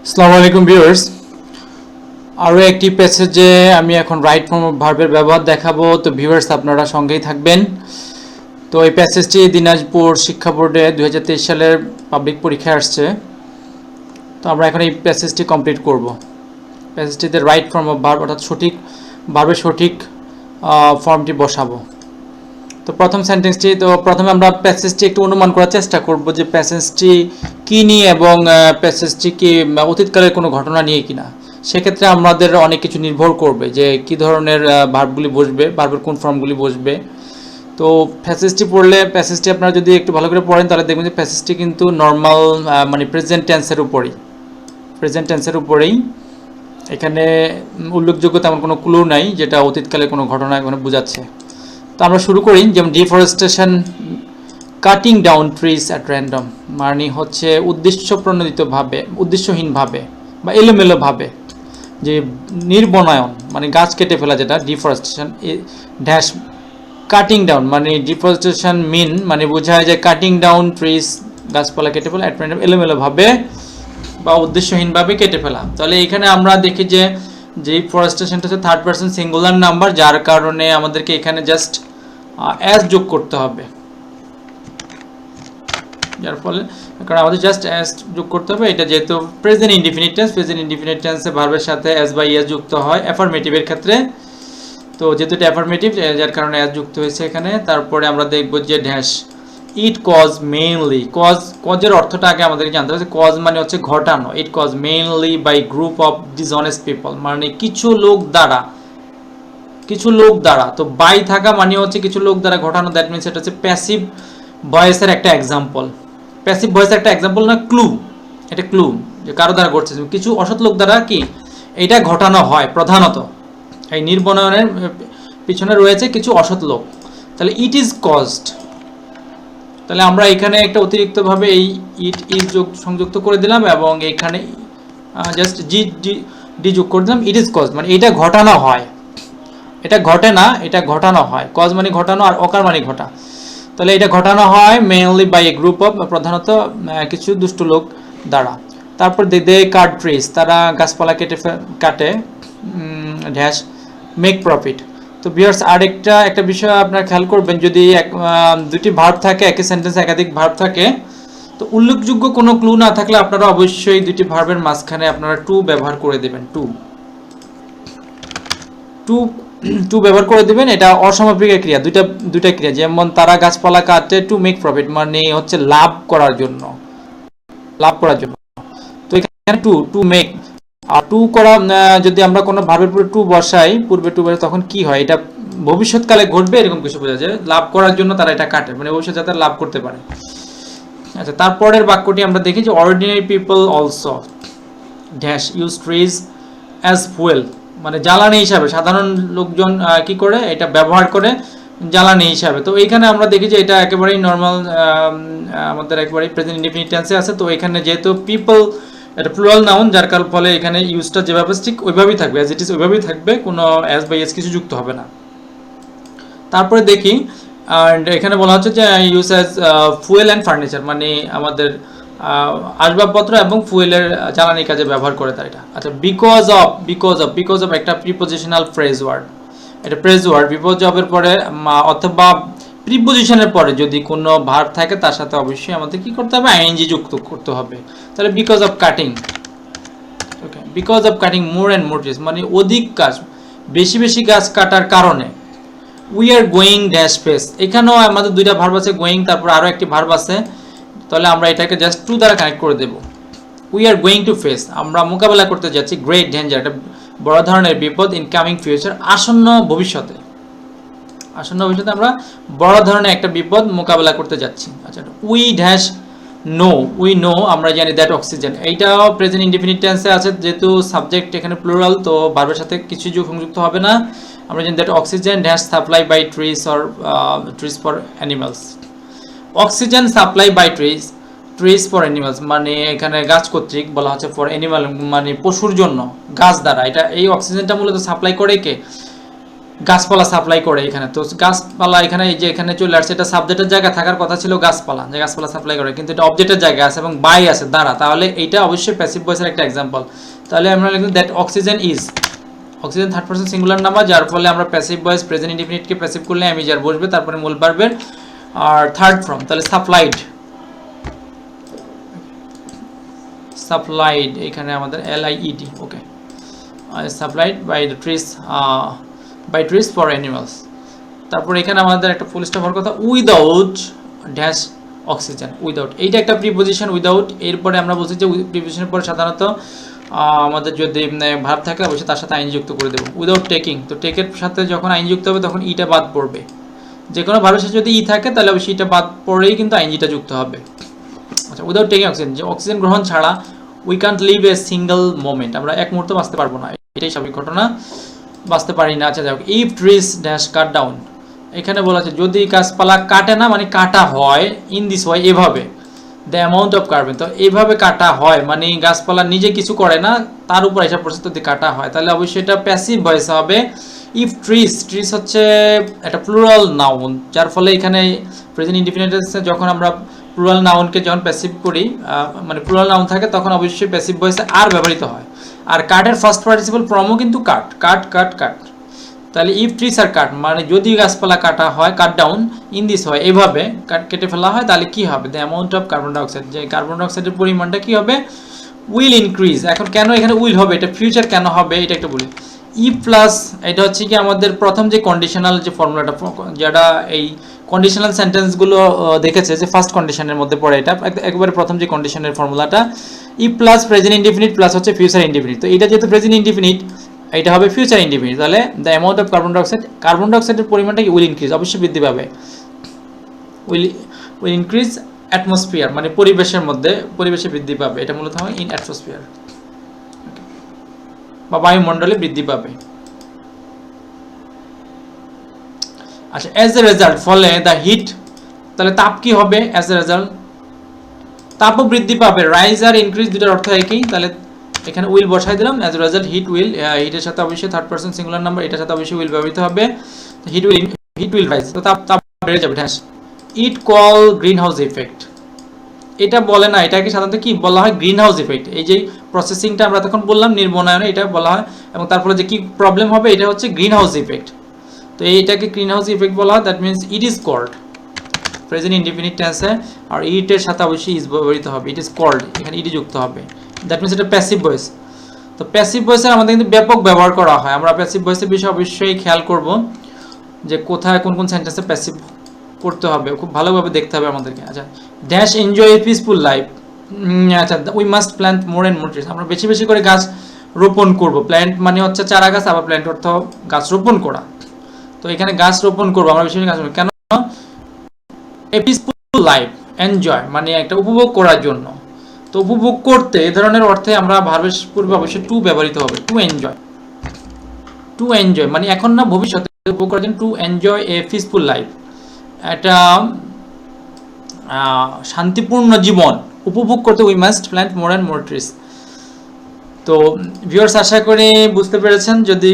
আসসালামু আলাইকুম ভিউয়ার্স, আরও একটি প্যাসেজে আমি এখন রাইট ফর্ম অফ ভার্বের ব্যবহার দেখাবো। তো ভিউয়ার্স আপনারা সঙ্গেই থাকবেন। তো এই প্যাসেজটি দিনাজপুর শিক্ষা বোর্ডে 2023 সালের পাবলিক পরীক্ষায় আসছে। তো আমরা এখন এই প্যাসেজটি কমপ্লিট করব। প্যাসেজটিতে রাইট ফর্ম অফ ভার্ব অর্থাৎ সঠিক ভার্বের সঠিক ফর্মটি বসাবো। তো প্রথম সেন্টেন্সটি, তো প্রথমে আমরা প্যাসেজটি একটু অনুমান করার চেষ্টা করব যে প্যাসেজটি কী নিয়ে এবং প্যাসেজটি কি অতীতকালের কোনো ঘটনা নিয়ে কিনা। সেক্ষেত্রে আমাদের অনেক কিছু নির্ভর করবে যে কী ধরনের ভার্বগুলি বসবে, ভার্বের কোন ফর্মগুলি বসবে। তো প্যাসেজটি পড়লে, প্যাসেজটি আপনারা যদি একটু ভালো করে পড়েন তাহলে দেখবেন যে প্যাসেজটি কিন্তু নর্মাল মানে প্রেজেন্ট টেন্সের উপরেই এখানে উল্লেখযোগ্য তেমন কোনো ক্লু নাই যেটা অতীতকালে কোনো ঘটনা এখানে বোঝাচ্ছে। তো আমরা শুরু করি, যেমন deforestation, cutting down trees at random, মানে হচ্ছে উদ্দেশ্যহীনভাবে বা এলোমেলোভাবে যে নির্বনায়ন, মানে গাছ কেটে ফেলা, যেটা ডিফরেস্টেশন ড্যাশ কাটিং ডাউন, মানে ডিফরেস্টেশন মানে বোঝায় যে কাটিং ডাউন ট্রিজ, গাছপালা কেটে ফেলা, অ্যাট র্যান্ডম এলোমেলোভাবে বা উদ্দেশ্যহীনভাবে কেটে ফেলা। তাহলে এখানে আমরা দেখি যে ফরেস্টেশনটা হচ্ছে থার্ড পারসন সিঙ্গুলার নাম্বার, যার কারণে আমাদেরকে এখানে জাস্ট অ্যাজ যোগ করতে হবে, যার ফলে কারণ আমাদের জাস্ট অ্যাজ যোগ করতে হবে। এটা যেহেতু প্রেজেন্ট ইনডিফিনিট টেন্সে ভার্বের সাথে অ্যাজ বা ইএস যুক্ত হয় অ্যাফার্মেটিভের ক্ষেত্রে। তো যেহেতু এটা অ্যাফার্মেটিভ, যার কারণে অ্যাজ যুক্ত হয়েছে এখানে। তারপরে আমরা দেখব যে ড্যাশ ইট কজ মেইনলি, কজের অর্থটা আগে আমাদেরকে জানতে হবে। কজ মানে হচ্ছে ঘটানো। It cause mainly by group of dishonest people, মানে কিছু লোক দ্বারা। তো বাই থাকা মানে হচ্ছে কিছু লোক দ্বারা ঘটানো, দ্যাট মিনস এটা হচ্ছে প্যাসিভ ভয়েসের একটা এক্সাম্পল। প্যাসিভ ভয়েসের একটা এক্সাম্পল না, ক্লু। এটা ক্লু যে কারো দ্বারা ঘটছে, কিছু অসৎ লোক দ্বারা কি এটা ঘটানো হয়। প্রধানত এই নির্বনয়নের পিছনে রয়েছে কিছু অসৎ লোক। তাহলে ইট ইজ কজড, তাহলে আমরা এখানে একটা অতিরিক্তভাবে এই ইট ইজ সংযুক্ত করে দিলাম এবং এখানে জাস্ট ডি যোগ করে দিলাম। ইট ইজ কজ মানে এটা ঘটানো হয়, এটা ঘটে না, এটা ঘটানো হয়। কজ মানে ঘটানো আর অকার মানে ঘটা। তাহলে এটা ঘটানো হয় mainly by a group of, প্রধানত কিছু দুষ্ট লোক দ্বারা। তারপর দে কাট ট্রিজ, তারা গাছপালা কাটে ড্যাশ মেক প্রফিট। তো ভিউয়ার্স একটা বিষয় আপনারা খেয়াল করবেন, যদি দুটি ভার্ব থাকে, একই সেন্টেন্সে একাধিক ভার্ব থাকে, তো উল্লেখযোগ্য কোনো ক্লু না থাকলে আপনারা অবশ্যই দুটি ভার্বের মাঝখানে আপনারা টু ব্যবহার করে দেবেন। টু ব্যবহার করে দেবেন। এটা অসমাপিকা ক্রিয়া, দুইটা ক্রিয়া। যেমন তারা গাছপালা কাটে টু মেক প্রফিট, মানে হচ্ছে লাভ করার জন্য। তো এখানে টু মেক আর টু করা, যদি আমরা কোনো ভার্বের পূর্বে টু বসাই, তখন কি হয়, এটা ভবিষ্যৎকালে ঘটবে এরকম কিছু বোঝা যায়। লাভ করার জন্য তারা এটা কাটে, মানে ভবিষ্যতে যাতে লাভ করতে পারে। আচ্ছা, তারপরের বাক্যটি আমরা দেখি যে ordinary people also dash use trees as fuel, মানে জ্বালানি হিসাবে সাধারণ লোকজন কি করে এটা ব্যবহার করে জ্বালানি হিসাবে। তো এইখানে আমরা দেখি যে এটা একেবারেই নর্মাল, আমাদের একেবারেই প্রেজেন্ট ইনডিফিনিট টেন্সে আছে। তো এখানে যেহেতু পিপল এটা প্লুরাল নাউন, যার ফলে এখানে ইউজটা যেভাবে ঠিক ওইভাবেই থাকবে, অ্যাজ ইট ইজ ওইভাবেই থাকবে, কোনো অ্যাজ বা এস কিছু যুক্ত হবে না। তারপরে দেখি এখানে বলা হচ্ছে যে use as fuel and furniture, মানে আমাদের আসবাবপত্র এবং ফুয়েলের জ্বালানি কাজে ব্যবহার করে তার এটা। আচ্ছা, বিকজ অফ একটা প্রিপোজিশনাল ফ্রেজ ওয়ার্ড, এটা ফ্রেজ ওয়ার্ড। বিকজ অফের পরে অথবা প্রিপোজিশনের পরে যদি কোনো ভার্ব থাকে তার সাথে অবশ্যই আমাদের কি করতে হবে, আইএনজি যুক্ত করতে হবে। তাহলে because of cutting, okay, because of cutting more and more trees, মানে অধিক গাছ, বেশি গাছ কাটার কারণে। We are going dash face, এখানেও আমাদের দুইটা ভার্ব আছে, গোয়িং, তারপর আরও একটি ভার্ব আছে। তাহলে আমরা এটাকে জাস্ট টু দ্বারা কানেক্ট করে দেব। We are going to face, আমরা মোকাবেলা করতে যাচ্ছি গ্রেট ডেঞ্জার, একটা বড় ধরনের বিপদ, ইন কামিং ফিউচার, আসন্ন ভবিষ্যতে আমরা বড় ধরনের একটা বিপদ মোকাবেলা করতে যাচ্ছি। আচ্ছা, উই ড্যাশ উই নো, আমরা জানি দ্যাট অক্সিজেন, এইটাও প্রেজেন্ট ইনডিফিনিট টেন্সে আছে, যেহেতু সাবজেক্ট এখানে প্লুরাল, তো ভার্বের সাথে কিছু সংযুক্ত হবে না। আমরা জানি that oxygen dash supply by trees or trees for animals. Oxygen supply by trees for animals, মানে এখানে গাছ কর্তৃক বলা হচ্ছে, ফর অ্যানিমাল মানে পশুর জন্য, গাছ দ্বারা। এটা এই অক্সিজেনটা মূলত সাপ্লাই করে কে, গাছপালা সাপ্লাই করে এখানে। তো গাছপালা এখানে এই যে এখানে চলে আসছে, এটা সাবজেক্টের জায়গা থাকার কথা ছিল গাছপালা, যে গাছপালা সাপ্লাই করে, কিন্তু এটা অবজেক্টের জায়গায় আছে এবং বাই আছে দ্বারা, তাহলে এইটা অবশ্যই প্যাসিভ ভয়েসের একটা এক্সাম্পল। তাহলে আমরা লিখব that oxygen is, oxygen third person singular number, যার ফলে আমরা প্যাসিভ ভয়েস প্রেজেন্ট ইনডিফিনিটকে প্যাসিভ করলে আমি যার বসবে, তারপরে মূল ভার্বের আর থার্ড ফর্ম, তাহলে সাপ্লাইড, সাপ্লাইড এখানে আমাদের LIED, okay, supplied by the trees, by trees for animals. তারপর এখানে আমাদের একটা ফুল স্টপ হওয়ার কথা, উইদাউট ড্যাশ অক্সিজেন, উইদাউট, এইটা একটা প্রিপোজিশন উইদাউট। এরপরে আমরা বলছি যে প্রিপোজিশনের পরে সাধারণত আমাদের যদি ভার্ব থাকে অবশ্যই তার সাথে আইন যুক্ত করে দেবো। উইদাউট টেকিং, তো টেকের সাথে যখন আইন যুক্ত হবে তখন ইটা বাদ পড়বে, যে কোনো ভার্বের সাথে যদি ই থাকে তাহলে অবশ্যই এটা বাদ পড়েই কিন্তু আইনজিটা যুক্ত হবে। আচ্ছা, উইদাউট টেকিং অক্সিজেন, যে অক্সিজেন গ্রহণ ছাড়া we can't leave a single moment, আমরা এক মুহূর্ত বাঁচতে পারবো না, এটাই স্বাভাবিক ঘটনা, বাঁচতে পারি না। আচ্ছা যাক, if trees dash cut down, এখানে বলা আছে যদি গাছপালা কাটে না মানে কাটা হয়, ইন দিস ওয়ে, এভাবে, দ্য অ্যামাউন্ট অফ কার্বন, তো এইভাবে কাটা হয় মানে গাছপালা নিজে কিছু করে না, তার উপর এসব প্রসেস যদি কাটা হয় তাহলে অবশ্যই এটা প্যাসিভ ভয়েস হবে। ইফ ট্রিজ, ট্রিজ হচ্ছে একটা প্লুরাল নাউন, যার ফলে এখানে প্রেজেন্ট ইনডিফিনিটে যখন আমরা প্লুরাল নাউনকে যখন প্যাসিভ করি, মানে প্লুরাল নাউন থাকে তখন অবশ্যই প্যাসিভ ভয়েসে আর ব্যবহৃত হয়। আর কাটের ফার্স্ট পার্টিসিপল ফর্মও কিন্তু কাট, কাট কাট কাট, তাহলে ইফ ট্রিজ আর কাট মানে যদি গাছপালা কাটা হয়, কাট ডাউন, ইন দিস হয়, এভাবে কেটে ফেলা হয়, তাহলে কি হবে, the amount of carbon dioxide, যে কার্বন ডাইঅক্সাইডের পরিমাণটা কি হবে, উইল ইনক্রিজ। এখন কেন এখানে উইল হবে, এটা ফিউচার কেন হবে এটা একটু বলি। ই প্লাস, এটা হচ্ছে কি আমাদের প্রথম যে কন্ডিশনাল যে ফর্মুলাটা, যেটা এই কন্ডিশনাল সেন্টেন্সগুলো দেখেছে যে ফার্স্ট কন্ডিশনের মধ্যে পড়ে, এটা একবারে প্রথম যে কন্ডিশনের ফর্মুলাটা, ই প্লাস প্রেজেন্ট ইনডিফিনিট প্লাস হচ্ছে ফিউচার ইনডিফিনিট, তো এটা যেহেতু প্রেজেন্ট ইনডিফিনিট এটা হবে ফিউচার ইনডিফিনিট, তাহলে the amount of carbon dioxide, carbon ডাইঅক্সাইডের পরিমাণটা কি উইল ইনক্রিজ, অবশ্যই বৃদ্ধি পাবে, উইল ইনক্রিজ অ্যাটমসফিয়ার মানে পরিবেশের মধ্যে, পরিবেশে বৃদ্ধি পাবে, এটা মূলত হয় ইন অ্যাটমসফিয়ার বা বায়ুমণ্ডলে বৃদ্ধি পাবে। আচ্ছা, অ্যাজ এ রেজাল্ট, ফলে দ্য হিট, তাহলে তাপ কি হবে, অ্যাজ এ রেজাল্ট তাপও বৃদ্ধি পাবে, রাইজ আর ইনক্রিজ দুটার অর্থ একই, তাহলে এখানে উইল বসাই দিলাম, as a result heat will, হিটের সাথে অবশ্যই থার্ড পারসন সিঙ্গুলার নাম্বার, এটার সাথে অবশ্যই উইল ব্যবহৃত হবে, হিট উইল রাইজ, তো তাপ বেড়ে যাবে, হ্যাঁ। ইট কল গ্রিন হাউস ইফেক্ট, এটা বলে না, এটাকে সাধারণত কি বলা হয়, গ্রিন হাউস ইফেক্ট, এই যে প্রসেসিংটা আমরা তখন বললাম নির্বনায়নে, এটা বলা হয়, এবং তারপরে যে কি প্রবলেম হবে এটা হচ্ছে গ্রিন হাউস ইফেক্ট, তো এইটাকে গ্রিন হাউস ইফেক্ট বলা হয়, that means it is called, present indefinite টেন্সে, আর ইটের সাথে অবশ্যই ইজ ব্যবহৃত হবে, ইট ইজ কল্ড, এখানে ইডি যুক্ত হবে, দ্যাট মিনস এটা প্যাসিভ ভয়েস। তো প্যাসিভ ভয়েসের আমাদের কিন্তু ব্যাপক ব্যবহার করা হয়, আমরা প্যাসিভ ভয়েসের বিষয়ে অবশ্যই খেয়াল করব যে কোথায় কোন কোন সেন্টেন্সে প্যাসিভ করতে হবে, খুব ভালোভাবে দেখতে হবে আমাদেরকে। আচ্ছা, dash enjoy a peaceful life, আচ্ছা, we must plant more and more trees, আমরা বেশি বেশি করে গাছ রোপণ করব, প্ল্যান্ট মানে হচ্ছে চারা গাছ, আবার প্ল্যান্ট অর্থ গাছ রোপণ করা, তো এখানে গাছ রোপণ করবো আমরা বেশি বেশি গাছ, কেন, এ পিসফুল লাইফ, এনজয় মানে একটা উপভোগ করার জন্য, তো উপভোগ করতে এই ধরনের অর্থে আমরা ভার্বের পূর্বে অবশ্যই টু ব্যবহৃত হবে, টু এনজয়, টু এনজয় মানে এখন না ভবিষ্যতে উপভোগ করার জন্য, to enjoy a peaceful life, একটা শান্তিপূর্ণ জীবন উপভোগ করতে we must plant more and more trees. তো ভিউয়ার্স, আশা করি বুঝতে পেরেছেন, যদি